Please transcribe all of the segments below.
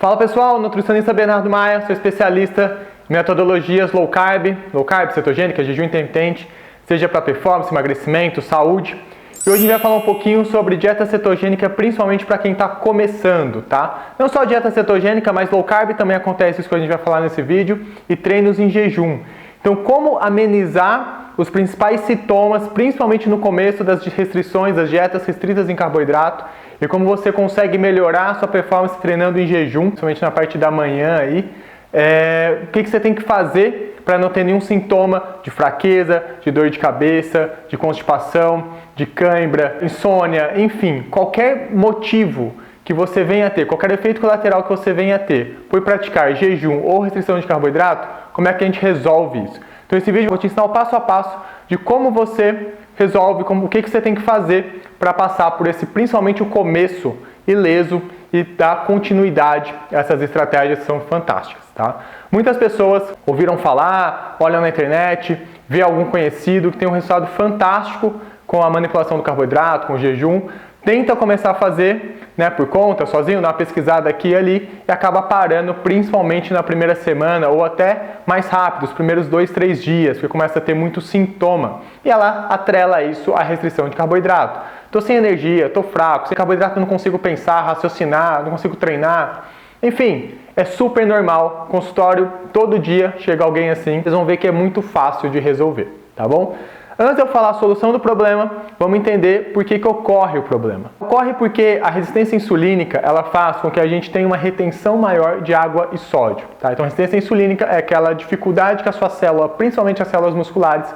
Fala pessoal, nutricionista Bernardo Maia, sou especialista em metodologias low carb, cetogênica, jejum intermitente, seja para performance, emagrecimento, saúde. E hoje a gente vai falar um pouquinho sobre dieta cetogênica, principalmente para quem está começando, tá? Não só dieta cetogênica, mas low carb também acontece, isso que a gente vai falar nesse vídeo, e treinos em jejum. Então, como amenizar os principais sintomas, principalmente no começo das restrições, das dietas restritas em carboidrato, e como você consegue melhorar a sua performance treinando em jejum, principalmente na parte da manhã aí. O que você tem que fazer para não ter nenhum sintoma de fraqueza, de dor de cabeça, de constipação, de cãibra, insônia, enfim, qualquer motivo que você venha a ter, qualquer efeito colateral que você venha a ter por praticar jejum ou restrição de carboidrato, como é que a gente resolve isso? Então esse vídeo eu vou te ensinar o passo a passo de como você resolve, o que você tem que fazer para passar por esse, principalmente o começo ileso e dar continuidade a essas estratégias que são fantásticas, tá? Muitas pessoas ouviram falar, olham na internet, vê algum conhecido que tem um resultado fantástico com a manipulação do carboidrato, com o jejum, tenta começar a fazer, por conta, sozinho, dá uma pesquisada aqui e ali e acaba parando principalmente na primeira semana ou até mais rápido, os primeiros 2, 3 dias, porque começa a ter muito sintoma. E ela atrela isso à restrição de carboidrato. Estou sem energia, estou fraco, sem carboidrato eu não consigo pensar, raciocinar, não consigo treinar. Enfim, é super normal, consultório, todo dia chega alguém assim, vocês vão ver que é muito fácil de resolver, tá bom? Antes de eu falar a solução do problema, vamos entender por que ocorre o problema. Ocorre porque a resistência insulínica, ela faz com que a gente tenha uma retenção maior de água e sódio, tá? Então a resistência insulínica é aquela dificuldade que a sua célula, principalmente as células musculares,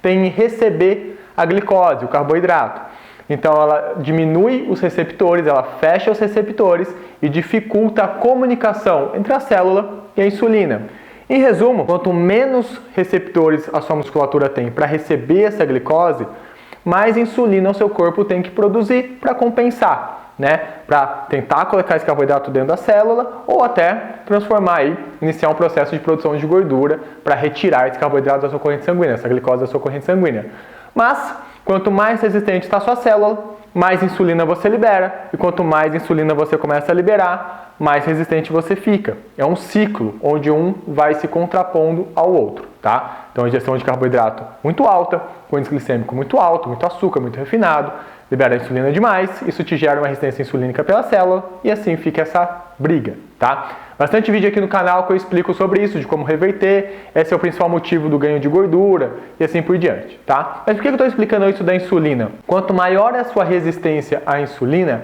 tem em receber a glicose, o carboidrato. Então ela diminui os receptores, ela fecha os receptores e dificulta a comunicação entre a célula e a insulina. Em resumo, quanto menos receptores a sua musculatura tem para receber essa glicose, mais insulina o seu corpo tem que produzir para compensar, para tentar colocar esse carboidrato dentro da célula ou até transformar iniciar um processo de produção de gordura para retirar esse carboidrato da sua corrente sanguínea, essa glicose da sua corrente sanguínea. Mas, quanto mais resistente está a sua célula, mais insulina você libera, e quanto mais insulina você começa a liberar, mais resistente você fica. É um ciclo onde um vai se contrapondo ao outro, tá? Então a ingestão de carboidrato muito alta, com índice glicêmico muito alto, muito açúcar, muito refinado, libera insulina demais, isso te gera uma resistência insulínica pela célula e assim fica essa briga, tá? Bastante vídeo aqui no canal que eu explico sobre isso, de como reverter, esse é o principal motivo do ganho de gordura e assim por diante, tá? Mas por que eu estou explicando isso da insulina? Quanto maior é a sua resistência à insulina,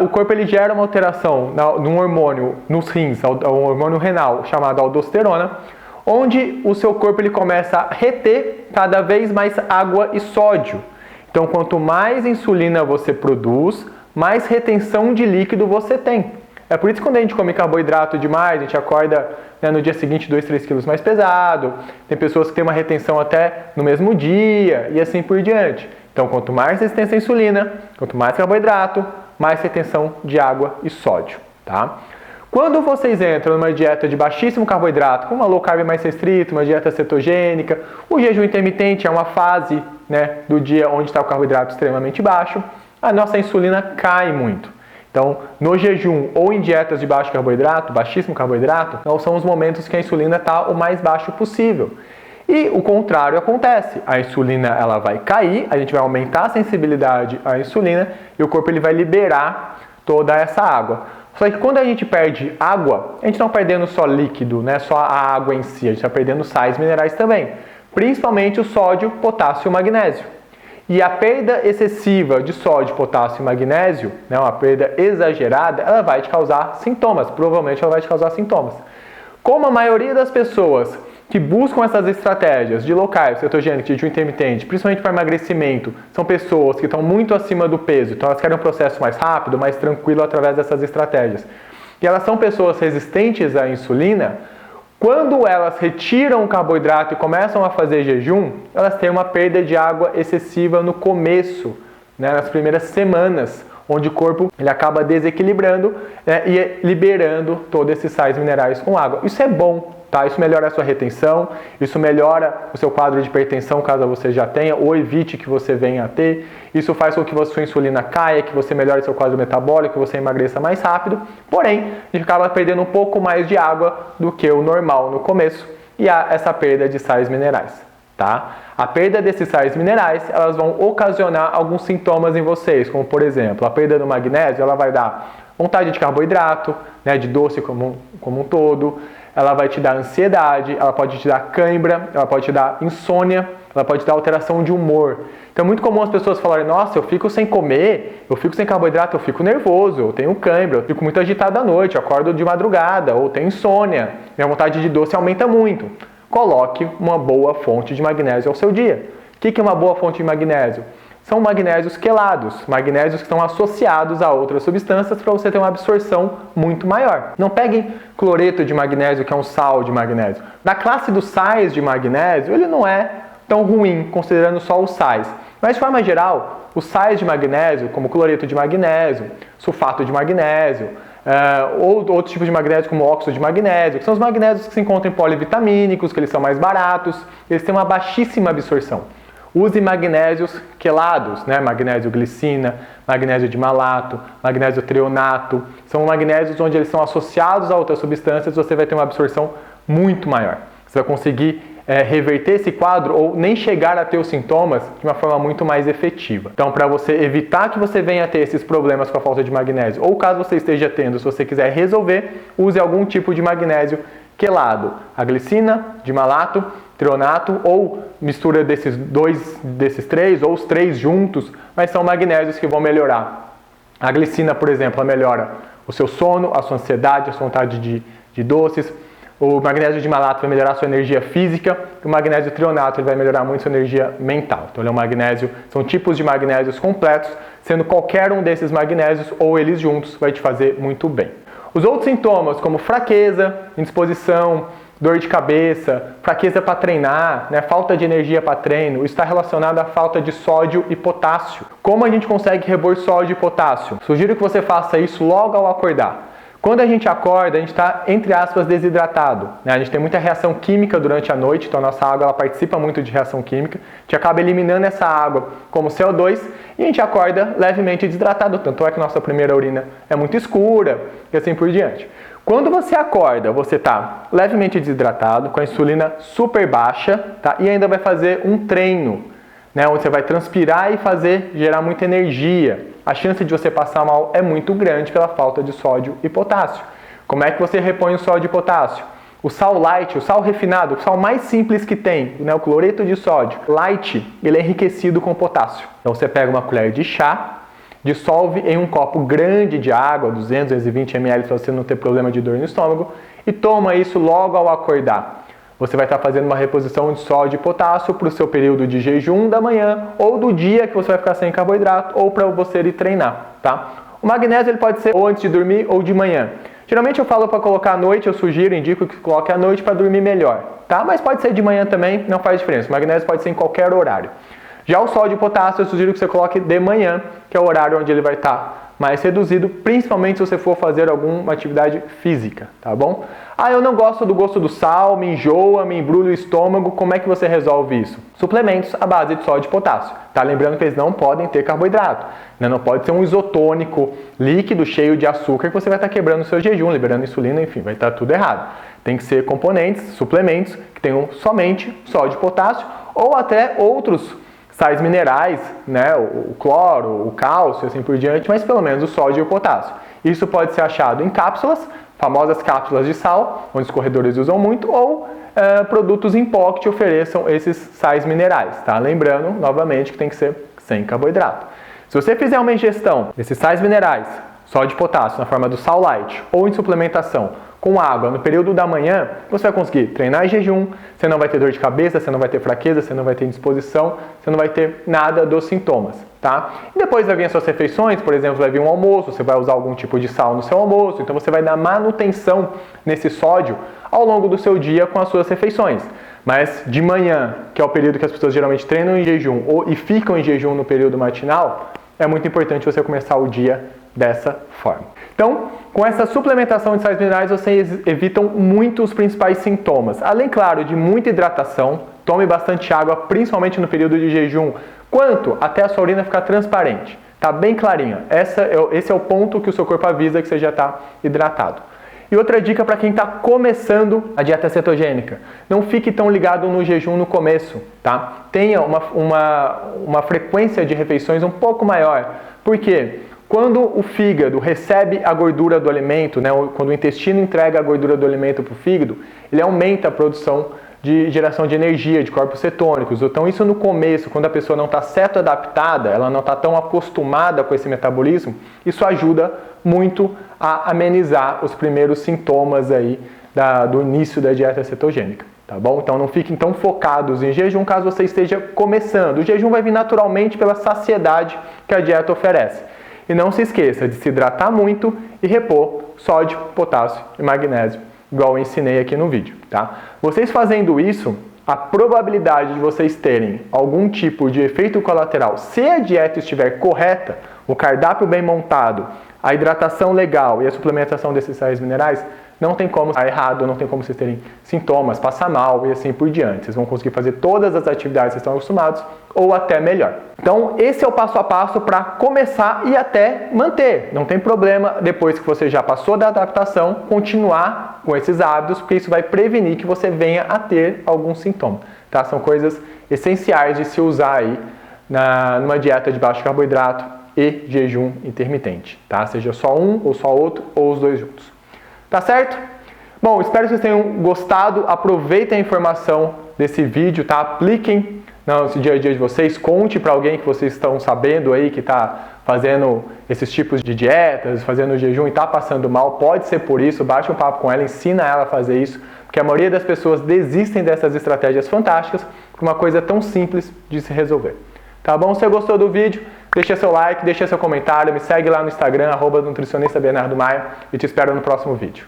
o corpo ele gera uma alteração num hormônio nos rins, um hormônio renal chamado aldosterona, onde o seu corpo ele começa a reter cada vez mais água e sódio. Então, quanto mais insulina você produz, mais retenção de líquido você tem. É por isso que quando a gente come carboidrato demais, a gente acorda no dia seguinte 2, 3 quilos mais pesado. Tem pessoas que têm uma retenção até no mesmo dia e assim por diante. Então, quanto mais resistência à insulina, quanto mais carboidrato, mais retenção de água e sódio, tá? Quando vocês entram numa dieta de baixíssimo carboidrato, com uma low carb mais restrita, uma dieta cetogênica, o jejum intermitente é uma fase do dia onde está o carboidrato extremamente baixo, a nossa insulina cai muito. Então, no jejum ou em dietas de baixo carboidrato, baixíssimo carboidrato, não são os momentos que a insulina está o mais baixo possível. E o contrário acontece, a insulina ela vai cair, a gente vai aumentar a sensibilidade à insulina e o corpo ele vai liberar toda essa água. Só que quando a gente perde água, a gente não está perdendo só líquido, só a água em si, a gente está perdendo sais minerais também, principalmente o sódio, potássio e magnésio. E a perda excessiva de sódio, potássio e magnésio, uma perda exagerada, ela vai te causar sintomas, provavelmente ela vai te causar sintomas. Como a maioria das pessoas que buscam essas estratégias de low carb, cetogênico, jejum intermitente, principalmente para emagrecimento, são pessoas que estão muito acima do peso, então elas querem um processo mais rápido, mais tranquilo através dessas estratégias. E elas são pessoas resistentes à insulina, quando elas retiram o carboidrato e começam a fazer jejum, elas têm uma perda de água excessiva no começo, nas primeiras semanas, onde o corpo ele acaba desequilibrando e liberando todos esses sais minerais com água. Isso é bom, tá? Isso melhora a sua retenção, isso melhora o seu quadro de hipertensão, caso você já tenha, ou evite que você venha a ter. Isso faz com que a sua insulina caia, que você melhore seu quadro metabólico, que você emagreça mais rápido. Porém, a gente acaba perdendo um pouco mais de água do que o normal no começo e há essa perda de sais minerais, tá? A perda desses sais minerais, elas vão ocasionar alguns sintomas em vocês, como por exemplo, a perda do magnésio, ela vai dar vontade de carboidrato, né, de doce como um todo, ela vai te dar ansiedade, ela pode te dar cãibra, ela pode te dar insônia, ela pode te dar alteração de humor. Então é muito comum as pessoas falarem, nossa, eu fico sem comer, eu fico sem carboidrato, eu fico nervoso, eu tenho cãibra, eu fico muito agitado à noite, eu acordo de madrugada, ou tenho insônia, minha vontade de doce aumenta muito. Coloque uma boa fonte de magnésio ao seu dia. O que é uma boa fonte de magnésio? São magnésios quelados, magnésios que estão associados a outras substâncias para você ter uma absorção muito maior. Não peguem cloreto de magnésio, que é um sal de magnésio. Da classe dos sais de magnésio, ele não é tão ruim, considerando só os sais. Mas, de forma geral, os sais de magnésio, como cloreto de magnésio, sulfato de magnésio, ou outros tipos de magnésio, como óxido de magnésio, que são os magnésios que se encontram em polivitamínicos, que eles são mais baratos, eles têm uma baixíssima absorção. Use magnésios quelados, né? Magnésio glicina, magnésio de malato, magnésio treonato. São magnésios onde eles são associados a outras substâncias, você vai ter uma absorção muito maior. Você vai conseguir reverter esse quadro ou nem chegar a ter os sintomas de uma forma muito mais efetiva. Então, para você evitar que você venha a ter esses problemas com a falta de magnésio, ou caso você esteja tendo, se você quiser resolver, use algum tipo de magnésio quelado. A glicina, de malato, treonato, ou mistura desses três, ou os três juntos, mas são magnésios que vão melhorar. A glicina, por exemplo, ela melhora o seu sono, a sua ansiedade, a sua vontade de doces. O magnésio de malato vai melhorar a sua energia física, e o magnésio treonato ele vai melhorar muito a sua energia mental. Então, ele é um magnésio, são tipos de magnésios completos, sendo qualquer um desses magnésios ou eles juntos vai te fazer muito bem. Os outros sintomas, como fraqueza, indisposição, dor de cabeça, fraqueza para treinar, né, falta de energia para treino, isso está relacionado à falta de sódio e potássio. Como a gente consegue repor sódio e potássio? Sugiro que você faça isso logo ao acordar. Quando a gente acorda, a gente está, entre aspas, desidratado, né? A gente tem muita reação química durante a noite, então a nossa água ela participa muito de reação química. A gente acaba eliminando essa água como CO2 e a gente acorda levemente desidratado. Tanto é que nossa primeira urina é muito escura e assim por diante. Quando você acorda, você está levemente desidratado, com a insulina super baixa, tá? E ainda vai fazer um treino, né? Onde você vai transpirar e gerar muita energia. A chance de você passar mal é muito grande pela falta de sódio e potássio. Como é que você repõe o sódio e potássio? O sal light, o sal refinado, o sal mais simples que tem, né, o cloreto de sódio light, ele é enriquecido com potássio. Então você pega uma colher de chá, dissolve em um copo grande de água, 200, 220 ml, para você não ter problema de dor no estômago, e toma isso logo ao acordar. Você vai estar fazendo uma reposição de sódio e potássio para o seu período de jejum da manhã ou do dia que você vai ficar sem carboidrato ou para você ir treinar, tá? O magnésio ele pode ser ou antes de dormir ou de manhã. Geralmente eu falo para colocar à noite, eu sugiro, indico que coloque à noite para dormir melhor, tá? Mas pode ser de manhã também, não faz diferença. O magnésio pode ser em qualquer horário. Já o sódio e potássio eu sugiro que você coloque de manhã, que é o horário onde ele vai estar mais reduzido, principalmente se você for fazer alguma atividade física, tá bom? Ah, eu não gosto do gosto do sal, me enjoa, me embrulha o estômago, como é que você resolve isso? Suplementos à base de sódio e potássio, tá? Lembrando que eles não podem ter carboidrato, né? Não pode ser um isotônico líquido cheio de açúcar que você vai estar quebrando o seu jejum, liberando insulina, enfim, vai estar tudo errado. Tem que ser componentes, suplementos que tenham somente sódio e potássio ou até outros sais minerais, né, o cloro, o cálcio, assim por diante, mas pelo menos o sódio e o potássio. Isso pode ser achado em cápsulas, famosas cápsulas de sal, onde os corredores usam muito, ou produtos em pó que te ofereçam esses sais minerais, tá? Lembrando, novamente, que tem que ser sem carboidrato. Se você fizer uma ingestão desses sais minerais, sódio e potássio, na forma do sal light, ou em suplementação, com água no período da manhã, você vai conseguir treinar em jejum, você não vai ter dor de cabeça, você não vai ter fraqueza, você não vai ter indisposição, você não vai ter nada dos sintomas, tá? E depois vai vir as suas refeições, por exemplo, vai vir um almoço, você vai usar algum tipo de sal no seu almoço, então você vai dar manutenção nesse sódio ao longo do seu dia com as suas refeições. Mas de manhã, que é o período que as pessoas geralmente treinam em jejum e ficam em jejum no período matinal, é muito importante você começar o dia dessa forma. Então, com essa suplementação de sais minerais, vocês evitam muito os principais sintomas. Além, claro, de muita hidratação, tome bastante água, principalmente no período de jejum, quanto até a sua urina ficar transparente. Tá bem clarinha. Esse é o ponto que o seu corpo avisa que você já está hidratado. E outra dica para quem está começando a dieta cetogênica: não fique tão ligado no jejum no começo, tá? Tenha uma frequência de refeições um pouco maior. Por quê? Quando o fígado recebe a gordura do alimento, né, quando o intestino entrega a gordura do alimento para o fígado, ele aumenta a produção de geração de energia, de corpos cetônicos. Então isso no começo, quando a pessoa não está ceto-adaptada, ela não está tão acostumada com esse metabolismo, isso ajuda muito a amenizar os primeiros sintomas aí do início da dieta cetogênica, tá bom? Então não fiquem tão focados em jejum caso você esteja começando. O jejum vai vir naturalmente pela saciedade que a dieta oferece. E não se esqueça de se hidratar muito e repor sódio, potássio e magnésio, igual eu ensinei aqui no vídeo, tá? Vocês fazendo isso, a probabilidade de vocês terem algum tipo de efeito colateral, se a dieta estiver correta, o cardápio bem montado, a hidratação legal e a suplementação desses sais minerais, não tem como estar errado, não tem como vocês terem sintomas, passar mal e assim por diante. Vocês vão conseguir fazer todas as atividades que vocês estão acostumados ou até melhor. Então, esse é o passo a passo para começar e até manter. Não tem problema, depois que você já passou da adaptação, continuar com esses hábitos, porque isso vai prevenir que você venha a ter algum sintoma. Tá? São coisas essenciais de se usar aí numa dieta de baixo carboidrato e jejum intermitente. Tá? Seja só um ou só outro ou os dois juntos. Tá certo? Bom, espero que vocês tenham gostado. Aproveitem a informação desse vídeo, tá? Apliquem no dia a dia de vocês. Conte para alguém que vocês estão sabendo aí que está fazendo esses tipos de dietas, fazendo jejum e está passando mal. Pode ser por isso. Bate um papo com ela, ensina ela a fazer isso. Porque a maioria das pessoas desistem dessas estratégias fantásticas por uma coisa tão simples de se resolver. Tá bom? Se você gostou do vídeo, deixa seu like, deixa seu comentário, me segue lá no Instagram, @nutricionista Bernardo Maia, e te espero no próximo vídeo.